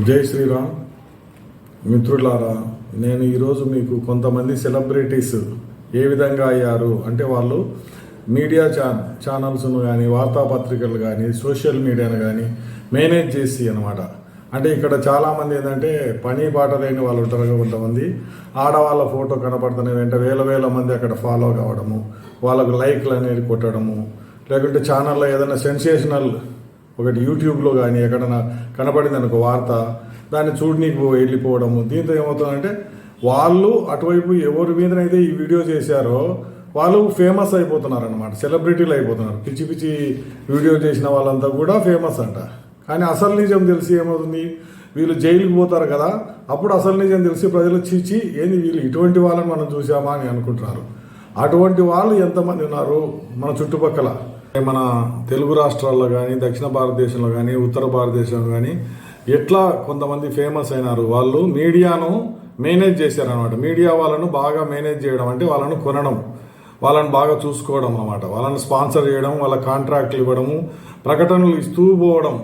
జై శ్రీరామ్ మిత్రులారా, నేను ఈరోజు మీకు కొంతమంది సెలబ్రిటీస్ ఏ విధంగా అయ్యారు అంటే వాళ్ళు మీడియా ఛానల్స్ను కానీ వార్తాపత్రికలు కానీ సోషల్ మీడియాను కానీ మేనేజ్ చేసి అనమాట. అంటే ఇక్కడ చాలామంది ఏంటంటే పని బాట లేని వాళ్ళు ఉంటారు. కొంతమంది ఆడవాళ్ళ ఫోటో కనపడుతున్న వెంట వేల మంది అక్కడ ఫాలో కావడము, వాళ్ళకు లైక్లు అనేది కొట్టడము, లేకుంటే ఛానల్లో ఏదైనా సెన్సేషనల్ ఒకటి యూట్యూబ్లో కానీ ఎక్కడైనా కనపడింది అనుకో వార్త, దాన్ని చూడనీకి వెళ్ళిపోవడము. దీంతో ఏమవుతుందంటే వాళ్ళు అటువైపు ఎవరి మీదనైతే ఈ వీడియో చేశారో వాళ్ళు ఫేమస్ అయిపోతున్నారు అనమాట, సెలబ్రిటీలు అయిపోతున్నారు. పిచ్చి పిచ్చి వీడియో చేసిన వాళ్ళంతా కూడా ఫేమస్ అంట. కానీ అసలు నిజం తెలిసి ఏమవుతుంది, వీళ్ళు జైలుకి పోతారు కదా, అప్పుడు అసలు నిజం తెలిసి ప్రజలు చీచి ఏంది వీళ్ళు ఇటువంటి వాళ్ళని మనం చూసామా అని అనుకుంటున్నారు. అటువంటి వాళ్ళు ఎంతమంది ఉన్నారు మన చుట్టుపక్కల, మన తెలుగు రాష్ట్రాల్లో కానీ దక్షిణ భారతదేశంలో కానీ ఉత్తర భారతదేశంలో కానీ ఎట్లా కొంతమంది ఫేమస్ అయినారు. వాళ్ళు మీడియాను మేనేజ్ చేశారనమాట. మీడియా వాళ్ళను బాగా మేనేజ్ చేయడం అంటే వాళ్ళను కొనడం, వాళ్ళని బాగా చూసుకోవడం అనమాట. వాళ్ళని స్పాన్సర్ చేయడం, వాళ్ళ కాంట్రాక్ట్లు ఇవ్వడము, ప్రకటనలు ఇస్తూ పోవడం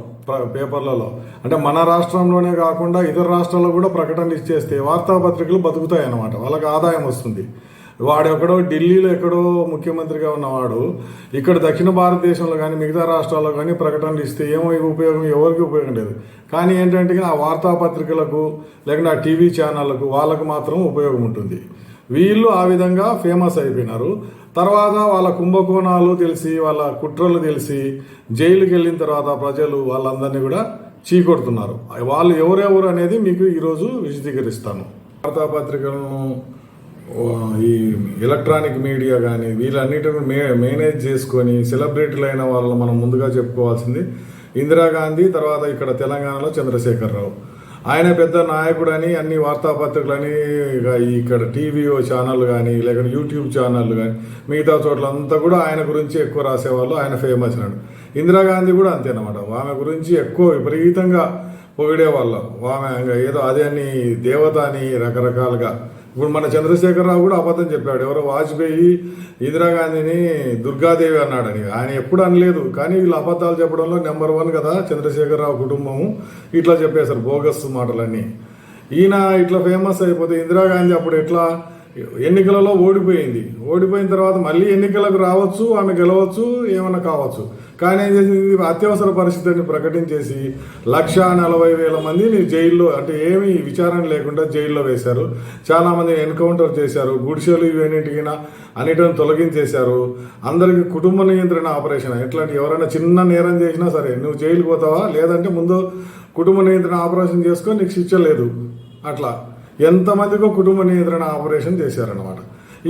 పేపర్లలో. అంటే మన రాష్ట్రంలోనే కాకుండా ఇతర రాష్ట్రాల్లో కూడా ప్రకటనలు ఇచ్చేస్తే వార్తాపత్రికలు బతుకుతాయి అన్నమాట, వాళ్ళకి ఆదాయం వస్తుంది. వాడు ఎక్కడో ఢిల్లీలో ఎక్కడో ముఖ్యమంత్రిగా ఉన్నవాడు ఇక్కడ దక్షిణ భారతదేశంలో కానీ మిగతా రాష్ట్రాల్లో కానీ ప్రకటనలు ఇస్తే ఏమో ఉపయోగం, ఎవరికి ఉపయోగం లేదు. కానీ ఏంటంటే ఆ వార్తాపత్రికలకు లేకుంటే ఆ టీవీ ఛానళ్లకు వాళ్ళకు మాత్రం ఉపయోగం ఉంటుంది. వీళ్ళు ఆ విధంగా ఫేమస్ అయిపోయినారు. తర్వాత వాళ్ళ కుంభకోణాలు తెలిసి, వాళ్ళ కుట్రలు తెలిసి జైలుకి వెళ్ళిన తర్వాత ప్రజలు వాళ్ళందరినీ కూడా చీకొడుతున్నారు. వాళ్ళు ఎవరెవరు అనేది మీకు ఈరోజు విశదీకరిస్తాను. వార్తాపత్రికలను ఈ ఎలక్ట్రానిక్ మీడియా కానీ వీళ్ళన్నిటిని మేనేజ్ చేసుకొని సెలబ్రిటీలు అయిన వాళ్ళు మనం ముందుగా చెప్పుకోవాల్సింది ఇందిరాగాంధీ, తర్వాత ఇక్కడ తెలంగాణలో చంద్రశేఖరరావు. ఆయన పెద్ద నాయకుడని అన్ని వార్తాపత్రికలని ఇక్కడ టీవీ ఛానళ్ళు కానీ లేకపోతే యూట్యూబ్ ఛానళ్ళు కానీ మిగతా చోట్లంతా కూడా ఆయన గురించి ఎక్కువ రాసేవాళ్ళు, ఆయన ఫేమస్ అన్నాడు. ఇందిరాగాంధీ కూడా అంతేనమాట, ఆమె గురించి ఎక్కువ విపరీతంగా పొగిడేవాళ్ళు. ఆమె ఏదో అదే అని దేవత అని రకరకాలుగా. ఇప్పుడు మన చంద్రశేఖరరావు కూడా అబద్ధం చెప్పాడు, ఎవరో వాజ్పేయి ఇందిరాగాంధీని దుర్గాదేవి అన్నాడని. ఆయన ఎప్పుడు అనలేదు, కానీ వీళ్ళు అబద్ధాలు చెప్పడంలో నెంబర్ 1 కదా చంద్రశేఖరరావు కుటుంబము. ఇట్లా చెప్పేశారు బోగస్ మాటలన్నీ. ఈయన ఇట్లా ఫేమస్ అయిపోతే ఇందిరాగాంధీ అప్పుడు ఎట్లా ఎన్నికలలో ఓడిపోయిన తర్వాత మళ్ళీ ఎన్నికలకు రావచ్చు, ఆమె గెలవచ్చు, ఏమైనా కావచ్చు. కానీ ఏం చేసింది, అత్యవసర పరిస్థితిని ప్రకటించేసి 1,40,000 మందిని జైల్లో, అంటే ఏమీ విచారణ లేకుండా జైల్లో వేశారు. చాలామందిని ఎన్కౌంటర్ చేశారు. గుడిసెలు ఇవన్నిటికైనా అన్నిటిని తొలగించేశారు. అందరికీ కుటుంబ నియంత్రణ ఆపరేషన్. ఎట్లాంటి ఎవరైనా చిన్న నేరం చేసినా సరే నువ్వు జైలుకి పోతావా, లేదంటే ముందు కుటుంబ నియంత్రణ ఆపరేషన్ చేసుకొని నీకు శిక్ష లేదు. అట్లా ఎంతమందికో కుటుంబ నియంత్రణ ఆపరేషన్ చేశారనమాట.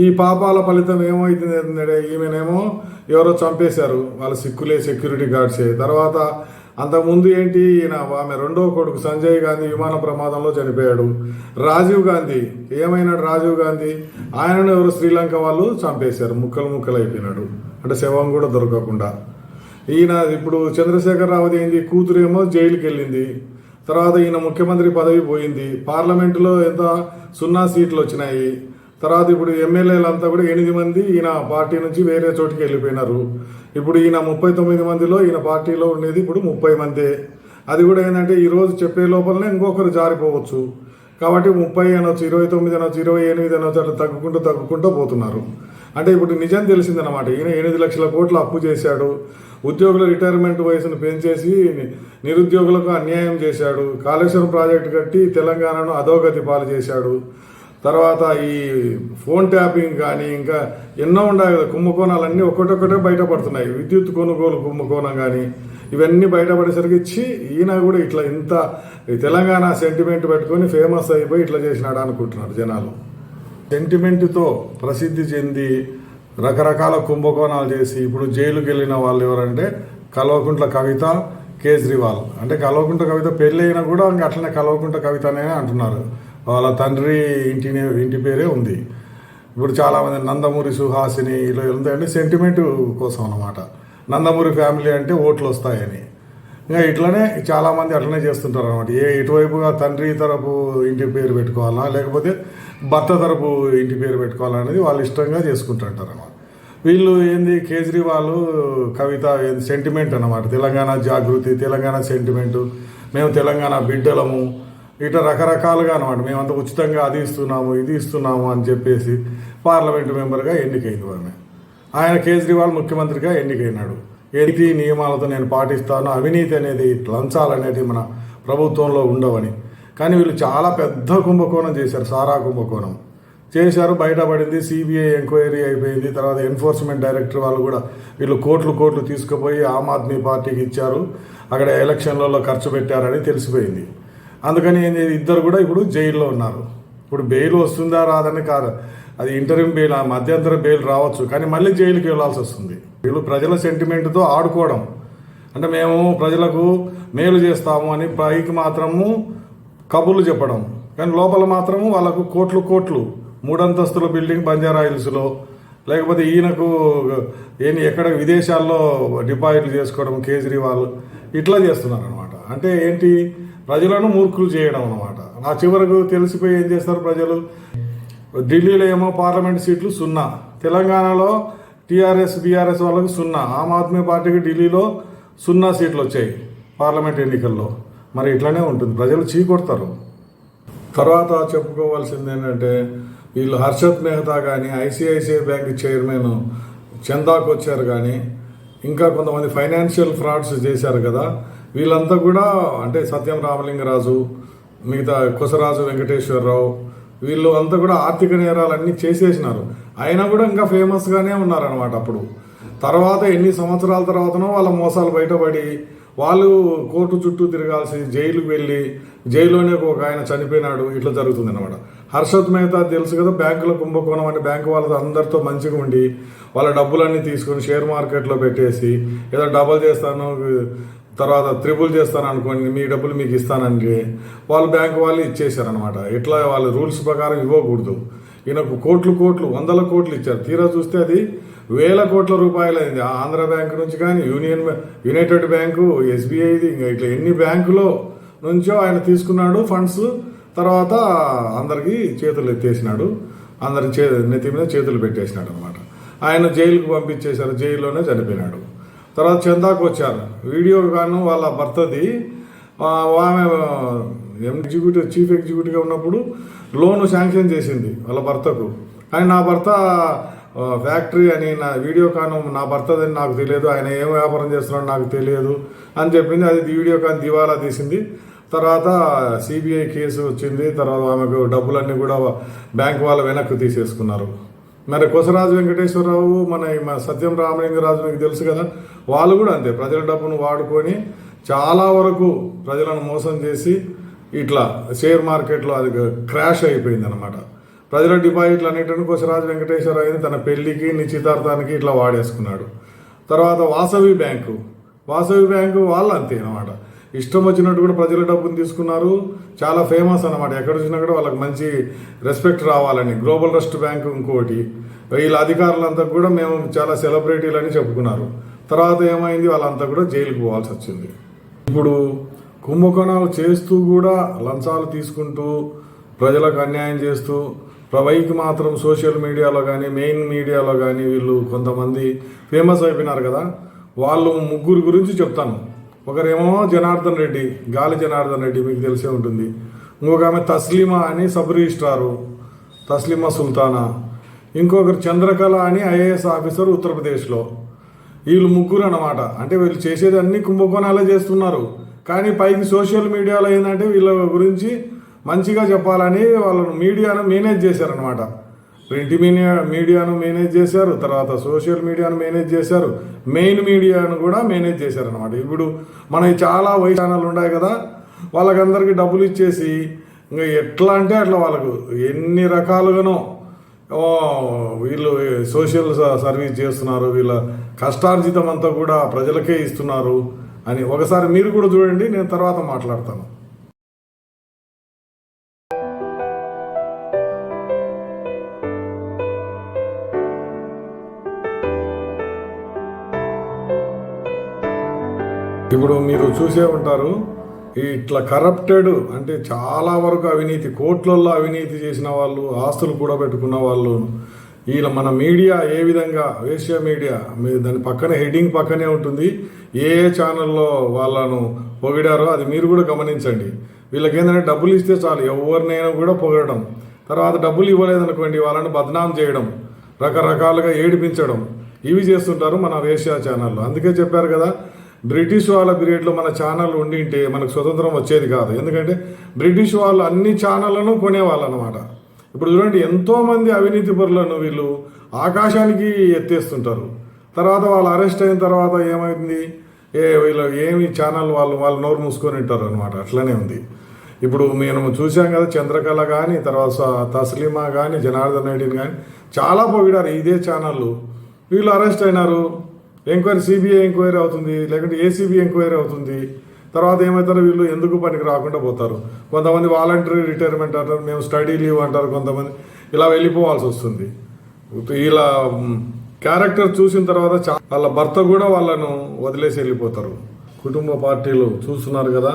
ఈ పాపాల ఫలితం ఏమవుతుంది, ఈమెనేమో ఎవరో చంపేశారు, వాళ్ళ సిక్కులే సెక్యూరిటీ గార్డ్సే. తర్వాత అంతకుముందు ఏంటి, ఈయన ఆమె రెండో కొడుకు సంజయ్ గాంధీ విమాన ప్రమాదంలో చనిపోయాడు. రాజీవ్ గాంధీ ఏమైనాడు, రాజీవ్ గాంధీ ఆయనను ఎవరు శ్రీలంక వాళ్ళు చంపేశారు, ముక్కలు అయిపోయినాడు, అంటే శవం కూడా దొరకకుండా. ఈయన ఇప్పుడు చంద్రశేఖరరావు ఏంది, కూతురేమో జైలుకి వెళ్ళింది. తర్వాత ఈయన ముఖ్యమంత్రి పదవి పోయింది. పార్లమెంటులో ఎంత 0 సీట్లు వచ్చినాయి. తర్వాత ఇప్పుడు ఎమ్మెల్యేలంతా కూడా 8 మంది ఈయన పార్టీ నుంచి వేరే చోటికి వెళ్ళిపోయినారు. ఇప్పుడు ఈయన 39 మందిలో ఈయన పార్టీలో ఉండేది ఇప్పుడు 30 మందే. అది కూడా ఏంటంటే ఈరోజు చెప్పే లోపలనే ఇంకొకరు జారిపోవచ్చు. కాబట్టి 30 అనొచ్చు, 29 అనొచ్చు, 28 అనొచ్చు, అట్లా తగ్గుకుంటూ పోతున్నారు. అంటే ఇప్పుడు నిజం తెలిసిందనమాట. ఈయన 8 లక్షల కోట్ల అప్పు చేశాడు. ఉద్యోగుల రిటైర్మెంట్ వయసును పెంచేసి నిరుద్యోగులకు అన్యాయం చేశాడు. కాళేశ్వరం ప్రాజెక్టు కట్టి తెలంగాణను అధోగతి పాలు చేశాడు. తర్వాత ఈ ఫోన్ ట్యాపింగ్ కానీ ఇంకా ఎన్నో ఉన్నాయి కదా కుంభకోణాలన్నీ ఒక్కొక్కటే బయటపడుతున్నాయి. విద్యుత్ కొనుగోలు కుంభకోణం కానీ ఇవన్నీ బయటపడేసరికి ఈయన కూడా ఇట్లా ఇంత తెలంగాణ సెంటిమెంట్ పెట్టుకొని ఫేమస్ అయిపోయి ఇట్లా చేసినాడు అనుకుంటున్నారు జనాలు. సెంటిమెంట్తో ప్రసిద్ధి చెంది రకరకాల కుంభకోణాలు చేసి ఇప్పుడు జైలుకి వెళ్ళిన వాళ్ళు ఎవరంటే కల్వకుంట్ల కవిత, కేజ్రీవాల్. అంటే కల్వకుంట్ల కవిత పెళ్ళి అయినా కూడా ఇంకా అట్లనే కల్వకుంట్ల కవితనే అంటున్నారు. వాళ్ళ తండ్రి ఇంటి పేరే ఉంది. ఇప్పుడు చాలామంది నందమూరి సుహాసిని ఇలా వెళ్తాయంటే సెంటిమెంట్ కోసం అన్నమాట. నందమూరి ఫ్యామిలీ అంటే ఓట్లు వస్తాయని. ఇంకా ఇట్లనే చాలామంది అట్లనే చేస్తుంటారు అనమాట. ఇటువైపుగా తండ్రి తరపు ఇంటి పేరు పెట్టుకోవాలా లేకపోతే భర్త తరపు ఇంటి పేరు పెట్టుకోవాలా అనేది వాళ్ళు ఇష్టంగా చేసుకుంటుంటారు అన్నమాట. వీళ్ళు ఏంది కేజ్రీవాల్ కవిత సెంటిమెంట్ అన్నమాట. తెలంగాణ జాగృతి, తెలంగాణ సెంటిమెంటు, మేము తెలంగాణ బిడ్డలము, ఇట్లా రకరకాలుగా అనమాట. మేమంతా ఉచితంగా అది ఇస్తున్నాము ఇది ఇస్తున్నాము అని చెప్పేసి పార్లమెంటు మెంబర్గా ఎన్నికైంది ఆమె. ఆయన కేజ్రీవాల్ ముఖ్యమంత్రిగా ఎన్నికైనాడు. నీతి నియమాలతో నేను పాటిస్తాను, అవినీతి అనేది లంచాలు అనేది మన ప్రభుత్వంలో ఉండవని. కానీ వీళ్ళు చాలా పెద్ద కుంభకోణం చేశారు, సారా కుంభకోణం చేశారు, బయటపడింది. సిబిఐ ఎంక్వైరీ అయిపోయింది. తర్వాత ఎన్ఫోర్స్మెంట్ డైరెక్టర్ వాళ్ళు కూడా వీళ్ళు కోట్లు తీసుకుపోయి ఆమ్ ఆద్మీ పార్టీకి ఇచ్చారు, అక్కడ ఎలక్షన్లలో ఖర్చు పెట్టారని తెలిసిపోయింది. అందుకని ఇద్దరు కూడా ఇప్పుడు జైల్లో ఉన్నారు. ఇప్పుడు బెయిల్ వస్తుందా రాదని కాదు, అది ఇంటరిం బెయిల్, మధ్యంతర బెయిల్ రావచ్చు, కానీ మళ్ళీ జైలుకి వెళ్ళాల్సి వస్తుంది. వీళ్ళు ప్రజల సెంటిమెంట్తో ఆడుకోవడం, అంటే మేము ప్రజలకు మేలు చేస్తాము అని పైకి మాత్రము కబుర్లు చెప్పడం, కానీ లోపల మాత్రము వాళ్ళకు కోట్లు 3 అంతస్తుల బిల్డింగ్ బంజారా హిల్స్లో, లేకపోతే ఈయనకు ఎక్కడ విదేశాల్లో డిపాజిట్లు చేసుకోవడం కేజ్రీవాల్ ఇట్లా చేస్తున్నారు అనమాట. అంటే ఏంటి, ప్రజలను మూర్ఖులు చేయడం అనమాట. నా చివరకు తెలిసిపోయి ఏం చేస్తారు ప్రజలు, ఢిల్లీలో ఏమో పార్లమెంట్ సీట్లు 0, తెలంగాణలో టీఆర్ఎస్ బీఆర్ఎస్ వాళ్ళకు 0, ఆమ్ ఆద్మీ పార్టీకి ఢిల్లీలో 0 సీట్లు వచ్చాయి పార్లమెంట్ ఎన్నికల్లో. మరి ఇట్లానే ఉంటుంది, ప్రజలు చీకొడతారు. తర్వాత చెప్పుకోవాల్సింది ఏంటంటే, వీళ్ళు హర్షత్ మెహతా కానీ, ఐసిఐసిఐ బ్యాంక్ చైర్మన్ చందాకు వచ్చారు కానీ, ఇంకా కొంతమంది ఫైనాన్షియల్ ఫ్రాడ్స్ చేశారు కదా, వీళ్ళంతా కూడా అంటే సత్యం రామలింగరాజు, మిగతా కొసరాజు వెంకటేశ్వరరావు, వీళ్ళు అంతా కూడా ఆర్థిక నేరాలన్నీ చేసేసినారు. అయినా కూడా ఇంకా ఫేమస్గానే ఉన్నారనమాట. అప్పుడు తర్వాత ఎన్ని సంవత్సరాల తర్వాతనో వాళ్ళ మోసాలు బయటపడి వాళ్ళు కోర్టు చుట్టూ తిరగాల్సి, జైలుకి వెళ్ళి జైల్లోనే ఒక ఆయన చనిపోయినాడు. ఇట్లా జరుగుతుంది అనమాట. హర్షత్ మెహతా తెలుసు కదా, బ్యాంకుల కుంభకోణం అని, బ్యాంకు వాళ్ళతో అందరితో మంచిగా ఉండి వాళ్ళ డబ్బులన్నీ తీసుకొని షేర్ మార్కెట్లో పెట్టేసి ఏదో డబల్ చేస్తాను తర్వాత త్రిబుల్ చేస్తాను అనుకోండి, మీ డబ్బులు మీకు ఇస్తానండి వాళ్ళు బ్యాంకు వాళ్ళు ఇచ్చేసారనమాట. ఇట్లా వాళ్ళ రూల్స్ ప్రకారం ఇవ్వకూడదు. ఈయనకు కోట్లు 100 కోట్లు ఇచ్చారు. తీరా చూస్తే అది 1000 కోట్ల రూపాయలు అయింది. ఆంధ్ర బ్యాంకు నుంచి కానీ, యునైటెడ్ బ్యాంకు, ఎస్బీఐది, ఇంకా ఇట్లా ఎన్ని బ్యాంకులో నుంచో ఆయన తీసుకున్నాడు ఫండ్స్. తర్వాత అందరికీ చేతులు ఎత్తేసినాడు, అందరి నెత్తి మీద చేతులు పెట్టేసినాడు అనమాట. ఆయన జైలుకు పంపించేశారు, జైల్లోనే చనిపోయినాడు. తర్వాత చందాకు వచ్చారు. వీడియో గాను వాళ్ళ భర్తది, ఆమె చీఫ్ ఎగ్జిక్యూటివ్గా ఉన్నప్పుడు లోను శాంక్షన్ చేసింది వాళ్ళ భర్తకు. కానీ నా భర్త ఫ్యాక్టరీ అని, నా వీడియో కాను నా భర్తదని నాకు తెలియదు, ఆయన ఏం వ్యాపారం చేస్తున్నాడో నాకు తెలియదు అని చెప్పింది. అది వీడియో కాన్ దివాలా తీసింది. తర్వాత సిబిఐ కేసు వచ్చింది. తర్వాత ఆమెకు డబ్బులన్నీ కూడా బ్యాంక్ వాళ్ళ వెనక్కి తీసేసుకున్నారు. మరి కొసరాజు వెంకటేశ్వరరావు, మన సత్యం రామలింగరాజు మీకు తెలుసు కదా, వాళ్ళు కూడా అంతే ప్రజల డబ్బును వాడుకొని చాలా వరకు ప్రజలను మోసం చేసి ఇట్లా షేర్ మార్కెట్లో అది క్రాష్ అయిపోయింది అనమాట. ప్రజల డిపాజిట్లు అన్నింటినీ కొసరాజు వెంకటేశ్వరరావుని తన పెళ్లికి నిశ్చితార్థానికి ఇట్లా వాడేసుకున్నాడు. తర్వాత వాసవి బ్యాంకు వాళ్ళు అంతే అనమాట. ఇష్టం వచ్చినట్టు కూడా ప్రజల డబ్బును తీసుకున్నారు. చాలా ఫేమస్ అనమాట. ఎక్కడ చూసినా కూడా వాళ్ళకి మంచి రెస్పెక్ట్ రావాలని. గ్లోబల్ ట్రస్ట్ బ్యాంకు ఇంకోటి. వీళ్ళ అధికారులంతా కూడా మేము చాలా సెలబ్రిటీలు అని చెప్పుకున్నారు. తర్వాత ఏమైంది, వాళ్ళంతా కూడా జైలుకు పోవాల్సి వచ్చింది. ఇప్పుడు కుంభకోణాలు చేస్తూ కూడా లంచాలు తీసుకుంటూ ప్రజలకు అన్యాయం చేస్తూ పైకి మాత్రం సోషల్ మీడియాలో కానీ, మెయిన్ మీడియాలో కానీ వీళ్ళు కొంతమంది ఫేమస్ అయిపోయినారు కదా. వాళ్ళు ముగ్గురు గురించి చెప్తాను. ఒకరేమో జనార్దన్ రెడ్డి, గాలి జనార్దన్ రెడ్డి మీకు తెలిసే ఉంటుంది. ఇంకొక ఆమె తస్లీమా అని సబ్ రిజిస్ట్రారు, తస్లీమా సుల్తానా. ఇంకొకరు చంద్రకళ అని ఐఏఎస్ ఆఫీసర్ ఉత్తరప్రదేశ్లో. వీళ్ళు ముగ్గురు అనమాట. అంటే వీళ్ళు చేసేది అన్ని కుంభకోణాలే చేస్తున్నారు. కానీ పైకి సోషల్ మీడియాలో ఏంటంటే వీళ్ళ గురించి మంచిగా చెప్పాలని వాళ్ళను మీడియాను మేనేజ్ చేశారనమాట. ప్రింట్ మీడియాను మేనేజ్ చేశారు, తర్వాత సోషల్ మీడియాను మేనేజ్ చేశారు, మెయిన్ మీడియాను కూడా మేనేజ్ చేశారనమాట. ఇప్పుడు మనకి చాలా వైస్ ఛానల్ ఉన్నాయి కదా, వాళ్ళకందరికీ డబ్బులు ఇచ్చేసి ఇంకా ఎట్లా అంటే అట్లా వాళ్ళకు ఎన్ని రకాలుగానో వీళ్ళు సోషల్ సర్వీస్ చేస్తున్నారు, వీళ్ళ కష్టార్జితం అంతా కూడా ప్రజలకే ఇస్తున్నారు అని ఒకసారి మీరు కూడా చూడండి. నేను తర్వాత మాట్లాడతాను. ఇప్పుడు మీరు చూసే ఉంటారు, ఇట్లా కరప్టెడ్ అంటే చాలా వరకు అవినీతి, కోట్లల్లో అవినీతి చేసిన వాళ్ళు, ఆస్తులు కూడా పెట్టుకున్న వాళ్ళు, ఈయన మన మీడియా ఏ విధంగా వేశ్య మీడియా మీరు దాని పక్కన హెడ్డింగ్ పక్కనే ఉంటుంది. ఏ ఛానల్లో వాళ్ళను పొగిడారో అది మీరు కూడా గమనించండి. వీళ్ళకి ఏంటంటే డబ్బులు ఇస్తే చాలు, ఎవరినైనా కూడా పొగడడం. తర్వాత డబ్బులు ఇవ్వలేదనుకోండి వాళ్ళని బద్నాం చేయడం, రకరకాలుగా ఏడిపించడం, ఇవి చేస్తుంటారు మన వేశ్య ఛానల్లో. అందుకే చెప్పారు కదా, బ్రిటిష్ వాళ్ళ పీరియడ్లో మన ఛానల్ ఉండింటే మనకు స్వతంత్రం వచ్చేది కాదు. ఎందుకంటే బ్రిటిష్ వాళ్ళు అన్ని ఛానళ్లను కొనేవాళ్ళు అనమాట. ఇప్పుడు చూడండి, ఎంతోమంది అవినీతి పరులను వీళ్ళు ఆకాశానికి ఎత్తేస్తుంటారు. తర్వాత వాళ్ళు అరెస్ట్ అయిన తర్వాత ఏమైంది, వీళ్ళు ఏమి ఛానల్ వాళ్ళు నోరు మూసుకొని ఉంటారు అనమాట. అట్లనే ఉంది. ఇప్పుడు మేము చూసాం కదా, చంద్రకళ కానీ, తర్వాత తస్లీమా కానీ, జనార్దన్ రెడ్డిని కానీ చాలా పొగిడారు ఇదే ఛానళ్ళు. వీళ్ళు అరెస్ట్ అయినారు, ఎంక్వైరీ సిబిఐ ఎంక్వైరీ అవుతుంది, లేకుంటే ఏసీబీ ఎంక్వైరీ అవుతుంది. తర్వాత ఏమవుతారు, వీళ్ళు ఎందుకు పనికి రాకుండా పోతారు. కొంతమంది వాలంటరీ రిటైర్మెంట్ అంటారు, మేము స్టడీ లీవ్ అంటారు, కొంతమంది ఇలా వెళ్ళిపోవాల్సి వస్తుంది. ఇలా క్యారెక్టర్ చూసిన తర్వాత వాళ్ళ భర్త కూడా వాళ్ళను వదిలేసి వెళ్ళిపోతారు. కుటుంబ పార్టీలు చూస్తున్నారు కదా,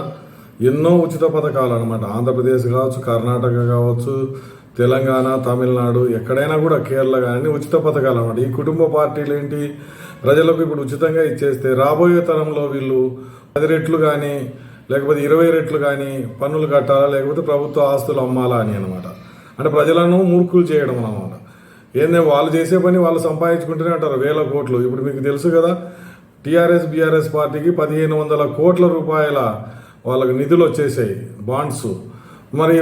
ఎన్నో ఉచిత పథకాలు అనమాట. ఆంధ్రప్రదేశ్ కావచ్చు, కర్ణాటక కావచ్చు, తెలంగాణ, తమిళనాడు, ఎక్కడైనా కూడా కేరళ కానీ ఉచిత పథకాలు అనమాట. ఈ కుటుంబ పార్టీలు ఏంటి, ప్రజలకు ఇప్పుడు ఉచితంగా ఇచ్చేస్తే రాబోయే తరంలో వీళ్ళు 10 రెట్లు కానీ లేకపోతే 20 రెట్లు కానీ పన్నులు కట్టాలా, లేకపోతే ప్రభుత్వ ఆస్తులు అమ్మాలా అని అనమాట. అంటే ప్రజలను మూర్ఖులు చేయడం అనమాట. ఏంటంటే వాళ్ళు చేసే పని వాళ్ళు సంపాదించుకుంటూనే అంటారు వేల కోట్లు. ఇప్పుడు మీకు తెలుసు కదా, టీఆర్ఎస్ బీఆర్ఎస్ పార్టీకి 1500 కోట్ల రూపాయల వాళ్ళకి నిధులు వచ్చేసాయి, బాండ్స్. మరి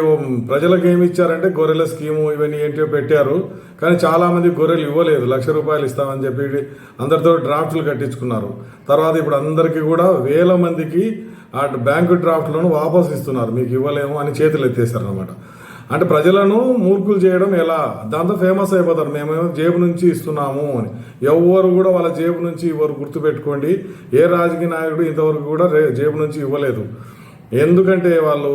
ప్రజలకు ఏమి ఇచ్చారంటే గొర్రెల స్కీము ఇవన్నీ ఏంటో పెట్టారు. కానీ చాలామంది గొర్రెలు ఇవ్వలేదు, ₹1,00,000 ఇస్తామని చెప్పి అందరితో డ్రాఫ్ట్లు కట్టించుకున్నారు. తర్వాత ఇప్పుడు అందరికీ కూడా వేల మందికి ఆ బ్యాంకు డ్రాఫ్ట్లను వాపసు ఇస్తున్నారు, మీకు ఇవ్వలేము అని చేతులు ఎత్తేసారు అనమాట. అంటే ప్రజలను మూర్ఖులు చేయడం ఎలా, దాంతో ఫేమస్ అయిపోతారు, మేమేమో జేబు నుంచి ఇస్తున్నాము అని. ఎవరు కూడా వాళ్ళ జేబు నుంచి ఇవ్వరు, గుర్తుపెట్టుకోండి. ఏ రాజకీయ నాయకుడు ఇంతవరకు కూడా జేబు నుంచి ఇవ్వలేదు. ఎందుకంటే వాళ్ళు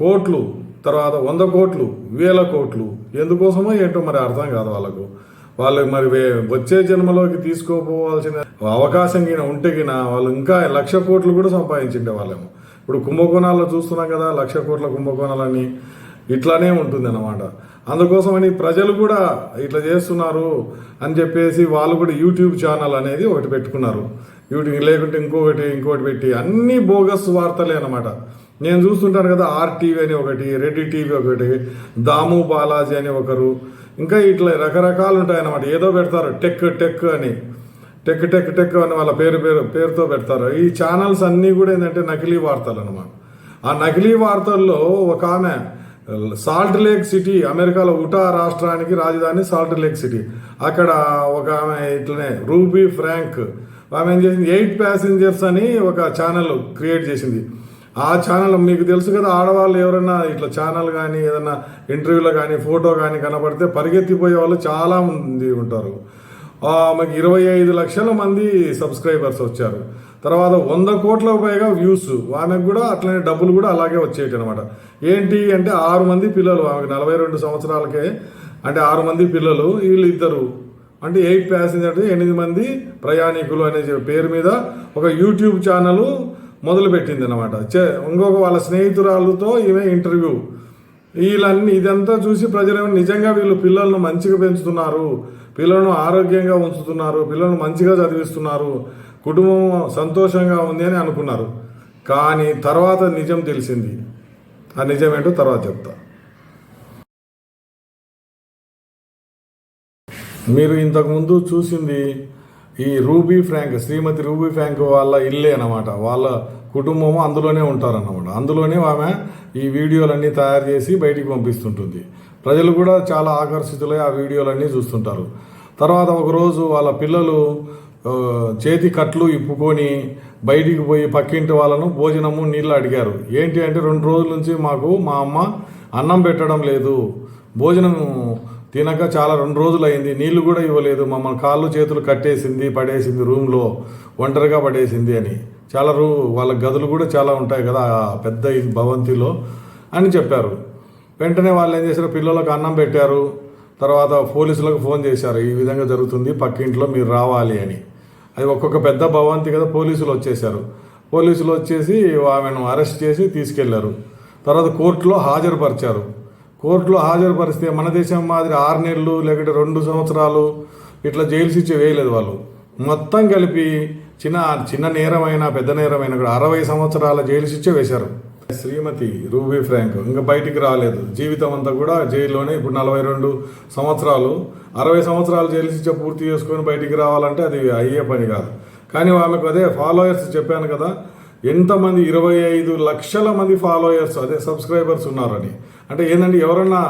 కోట్లు, తర్వాత 100 కోట్లు, 1000 కోట్లు, ఎందుకోసమో ఏంటో మరి అర్థం కాదు వాళ్ళకు. వాళ్ళు మరి వచ్చే జన్మలోకి తీసుకోపోవాల్సిన అవకాశం గిన ఉంటే గిన వాళ్ళు ఇంకా 1,00,000 కోట్లు కూడా సంపాదించిండే వాళ్ళేమో. ఇప్పుడు కుంభకోణాల్లో చూస్తున్నాం కదా, 1,00,000 కోట్ల కుంభకోణాలని ఇట్లానే ఉంటుంది అన్నమాట. అందుకోసమని ప్రజలు కూడా ఇట్లా చేస్తున్నారు అని చెప్పేసి వాళ్ళు కూడా యూట్యూబ్ ఛానల్ అనేది ఒకటి పెట్టుకున్నారు. యూట్యూబ్ లేకుంటే ఇంకోటి పెట్టి అన్ని బోగస్ వార్తలే అనమాట. నేను చూస్తుంటాను కదా, RTV అని ఒకటి, రెడ్డి టీవీ ఒకటి, దాము బాలాజీ అని ఒకరు, ఇంకా ఇట్లా రకరకాలు ఉంటాయన్నమాట. ఏదో పెడతారు టెక్ అని, టెక్ అని వాళ్ళ పేరుతో పెడతారు. ఈ ఛానల్స్ అన్నీ కూడా ఏంటంటే నకిలీ వార్తలు అనమాట. ఆ నకిలీ వార్తల్లో ఒక ఆమె సాల్ట్ లేక్ సిటీ, అమెరికాలో ఉటా రాష్ట్రానికి రాజధాని సాల్ట్ లేక్ సిటీ, అక్కడ ఒక ఆమె ఇట్లనే రూబీ ఫ్రాంక్ ఆమె ఏం చేసింది, 8 ప్యాసింజర్స్ అని ఒక ఛానల్ క్రియేట్ చేసింది. ఆ ఛానల్ మీకు తెలుసు కదా, ఆడవాళ్ళు ఎవరైనా ఇట్లా ఛానల్ కానీ ఏదైనా ఇంటర్వ్యూలో కానీ ఫోటో కానీ కనపడితే పరిగెత్తిపోయే వాళ్ళు చాలా మంది ఉంటారు. ఆమెకి 25 లక్షల మంది సబ్స్క్రైబర్స్ వచ్చారు. తర్వాత 100 కోట్లకు పైగా వ్యూస్. ఆమెకు కూడా అట్లనే డబ్బులు కూడా అలాగే వచ్చేటి అనమాట. ఏంటి అంటే 6 మంది పిల్లలు, ఆమెకు 42 సంవత్సరాలకే, అంటే 6 మంది పిల్లలు, వీళ్ళు ఇద్దరు, అంటే 8 ప్యాసింజర్ 8 మంది ప్రయాణికులు అనే పేరు మీద ఒక యూట్యూబ్ ఛానల్ మొదలు పెట్టింది అనమాట. ఇంకొక వాళ్ళ స్నేహితురాలతో ఈమె ఇంటర్వ్యూ. ఇదంతా చూసి ప్రజలు నిజంగా వీళ్ళు పిల్లలను మంచిగా పెంచుతున్నారు, పిల్లలను ఆరోగ్యంగా ఉంచుతున్నారు, పిల్లలను మంచిగా చదివిస్తున్నారు, కుటుంబం సంతోషంగా ఉంది అని అనుకున్నారు. కానీ తర్వాత నిజం తెలిసింది. ఆ నిజం ఏంటో తర్వాత చెప్తా. మీరు ఇంతకుముందు చూసింది ఈ రూబీ ఫ్రాంక్, శ్రీమతి రూబీ ఫ్రాంక్ వాళ్ళ ఇల్లే అనమాట. వాళ్ళ కుటుంబము అందులోనే ఉంటారన్నమాట. అందులోనే ఆమె ఈ వీడియోలన్నీ తయారు చేసి బయటికి పంపిస్తుంటుంది. ప్రజలు కూడా చాలా ఆకర్షితులై ఆ వీడియోలన్నీ చూస్తుంటారు. తర్వాత ఒకరోజు వాళ్ళ పిల్లలు చేతి కట్లు ఇప్పుకొని బయటికి పోయి పక్కింటి వాళ్ళను భోజనము నీళ్ళు అడిగారు. ఏంటి అంటే 2 రోజుల నుంచి మాకు మా అమ్మ అన్నం పెట్టడం లేదు, భోజనం తినక చాలా 2 రోజులు అయింది, నీళ్లు కూడా ఇవ్వలేదు, మమ్మల్ని కాళ్ళు చేతులు కట్టేసింది, పడేసింది, రూమ్లో ఒంటరిగా పడేసింది అని. చాలా వాళ్ళ గదులు కూడా చాలా ఉంటాయి కదా పెద్ద భవంతిలో అని చెప్పారు. వెంటనే వాళ్ళు ఏం చేశారు, పిల్లలకు అన్నం పెట్టారు. తర్వాత పోలీసులకు ఫోన్ చేశారు, ఈ విధంగా జరుగుతుంది, పక్కింట్లో మీరు రావాలి అని. అది ఒక్కొక్క పెద్ద భవంతి కదా. పోలీసులు వచ్చేసారు. పోలీసులు వచ్చేసి ఆమెను అరెస్ట్ చేసి తీసుకెళ్లారు. తర్వాత కోర్టులో హాజరుపరిచారు. కోర్టులో హాజరుపరిస్తే మన దేశం మాదిరి 6 నెలలు లేకపోతే 2 సంవత్సరాలు ఇట్లా జైలు శిక్ష వేయలేదు వాళ్ళు. మొత్తం కలిపి చిన్న నేరమైన పెద్ద నేరమైన కూడా 60 సంవత్సరాల జైలు శిక్ష వేశారు. శ్రీమతి రూబీ ఫ్రాంక్ ఇంకా బయటికి రాలేదు, జీవితం అంతా కూడా జైల్లోనే. ఇప్పుడు 42 సంవత్సరాలు 60 సంవత్సరాలు జైలు శిక్ష పూర్తి చేసుకొని బయటికి రావాలంటే అది అయ్యే పని కాదు. కానీ ఆమెకు అదే ఫాలోయర్స్ చెప్పాను కదా, ఎంతమంది 25 లక్షల మంది ఫాలోయర్స్ అదే సబ్స్క్రైబర్స్ ఉన్నారని. అంటే ఏంటంటే ఎవరన్నా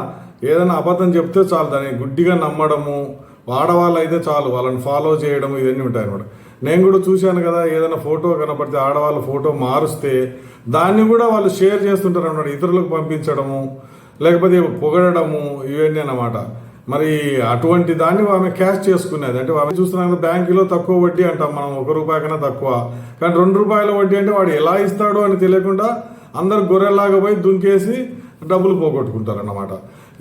ఏదైనా అబద్ధం చెప్తే చాలు దాన్ని గుడ్డిగా నమ్మడము, ఆడవాళ్ళు అయితే చాలు వాళ్ళని ఫాలో చేయడం, ఇవన్నీ ఉంటాయి అన్నమాట. నేను కూడా చూశాను కదా, ఏదైనా ఫోటో కనపడితే ఆడవాళ్ళ ఫోటో మారుస్తే దాన్ని కూడా వాళ్ళు షేర్ చేస్తుంటారు అన్నమాట, ఇతరులకు పంపించడము లేకపోతే పొగడము, ఇవన్నీ అన్నమాట. మరి అటువంటి దాన్ని ఆమె క్యాష్ చేసుకునేది. అంటే ఆమె చూస్తున్నాం కదా, బ్యాంకులో తక్కువ వడ్డీ అంటాం మనం, 1 రూపాయి కన్నా తక్కువ, కానీ 2 రూపాయల వడ్డీ అంటే వాడు ఎలా ఇస్తాడో అని తెలియకుండా అందరు గొర్రెల్లాగా పోయి దుంకేసి డబ్బులు పోగొట్టుకుంటారు అన్నమాట.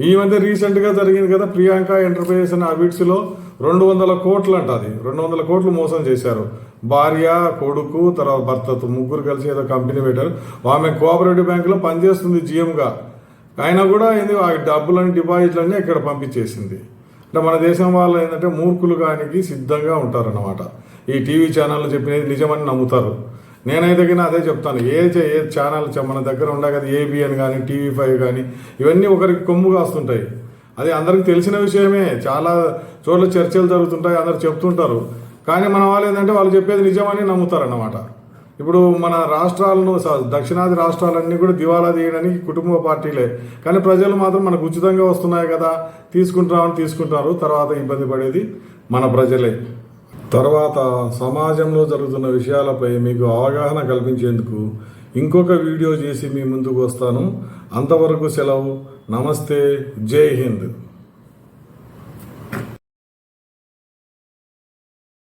ఈ మధ్య రీసెంట్గా జరిగింది కదా, ప్రియాంక ఎంటర్ప్రైజెస్ అనే అబిట్స్లో 200 కోట్లు అంట, అది 200 కోట్లు మోసం చేశారు. భార్య, కొడుకు, తర్వాత భర్తతో ముగ్గురు కలిసి ఏదో కంపెనీ పెట్టారు. ఆమె కోఆపరేటివ్ బ్యాంకులో పనిచేస్తుంది జీఎంగా. అయినా కూడా ఎందుకు ఆ డబ్బులని డిపాజిట్లన్నీ ఇక్కడ పంపించేసింది. అంటే మన దేశం వాళ్ళు ఏంటంటే మూర్ఖులు కానికి సిద్ధంగా ఉంటారన్నమాట. ఈ టీవీ ఛానళ్ళు చెప్పినది నిజమని నమ్ముతారు. నేనైతే కానీ అదే చెప్తాను, ఏ ఛానల్ మన దగ్గర ఉండే కదా, ఏబిఎన్ కానీ TV5 కానీ ఇవన్నీ ఒకరికి కొమ్ము కాస్తుంటాయి. అది అందరికి తెలిసిన విషయమే, చాలా చోట్ల చర్చలు జరుగుతుంటాయి, అందరు చెప్తుంటారు. కానీ మన వాళ్ళు ఏంటంటే వాళ్ళు చెప్పేది నిజమని నమ్ముతారన్నమాట. ఇప్పుడు మన రాష్ట్రాలను, దక్షిణాది రాష్ట్రాలన్నీ కూడా దివాలా తీయడానికి కుటుంబ పార్టీలే, కానీ ప్రజలు మాత్రం మనకు ఉచితంగా వస్తున్నాయి కదా తీసుకుంటారు. తర్వాత ఇబ్బంది పడేది మన ప్రజలే. తర్వాత సమాజంలో జరుగుతున్న విషయాలపై మీకు అవగాహన కల్పించేందుకు ఇంకొక వీడియో చేసి మీ ముందుకు వస్తాను. అంతవరకు సెలవు. నమస్తే. జై హింద్.